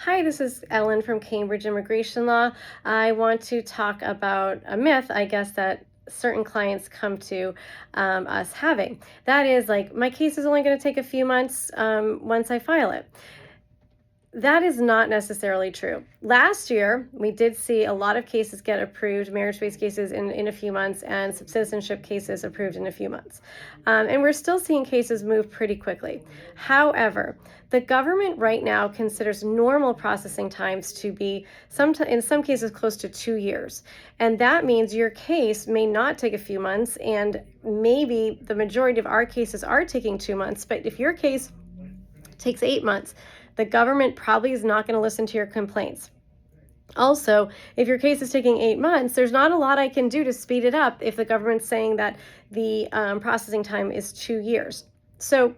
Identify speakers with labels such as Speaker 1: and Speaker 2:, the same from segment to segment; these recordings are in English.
Speaker 1: Hi, this is Ellen from Cambridge Immigration Law. I want to talk about a myth, I guess, that certain clients come to us having. That is, like, my case is only going to take a few months once I file it. That is not necessarily true. Last year, we did see a lot of cases get approved, marriage-based cases in a few months, and some citizenship cases approved in a few months. And we're still seeing cases move pretty quickly. However, the government right now considers normal processing times to be in some cases close to 2 years. And that means your case may not take a few months, and maybe the majority of our cases are taking 2 months, but if your case takes 8 months, the government probably is not going to listen to your complaints. Also, if your case is taking 8 months, there's not a lot I can do to speed it up if the government's saying that the processing time is 2 years. So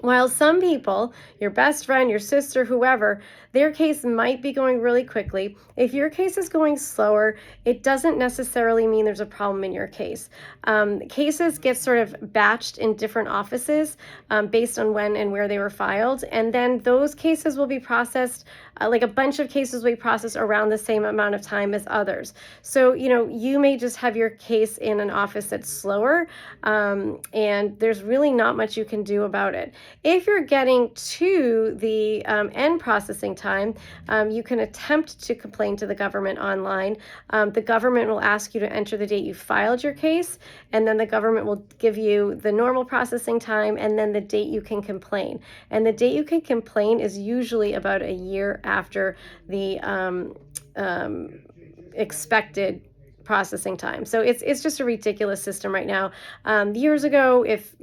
Speaker 1: while some people, your best friend, your sister, whoever, their case might be going really quickly, if your case is going slower, it doesn't necessarily mean there's a problem in your case. Cases get sort of batched in different offices based on when and where they were filed, and then those cases will be processed, like a bunch of cases will be processed around the same amount of time as others. So, you may just have your case in an office that's slower, and there's really not much you can do about it. If you're getting to the end processing time, you can attempt to complain to the government online. The government will ask you to enter the date you filed your case, and then the government will give you the normal processing time and then the date you can complain. And the date you can complain is usually about a year after the expected processing time. So it's just a ridiculous system right now. Years ago, if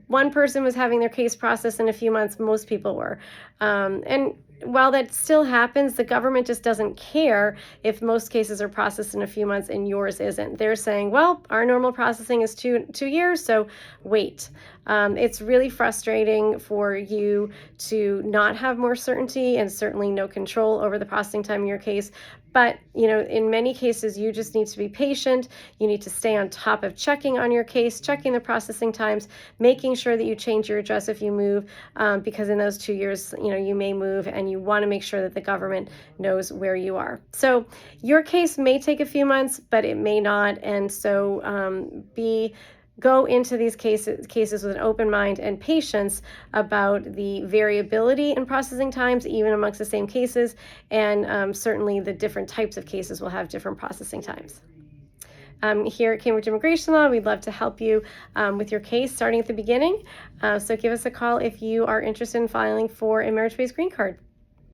Speaker 1: one person was having their case processed in a few months, most people were. And while that still happens, the government just doesn't care if most cases are processed in a few months and yours isn't. They're saying, well, our normal processing is two years, so wait. It's really frustrating for you to not have more certainty and certainly no control over the processing time in your case. But, in many cases, you just need to be patient. You need to stay on top of checking on your case, checking the processing times, making sure that you change your address if you move, because in those 2 years, you may move, and you want to make sure that the government knows where you are. So your case may take a few months, but it may not. And so go into these cases with an open mind and patience about the variability in processing times, even amongst the same cases, and certainly the different types of cases will have different processing times. Here at Cambridge Immigration Law, we'd love to help you with your case starting at the beginning. So give us a call if you are interested in filing for a marriage-based green card.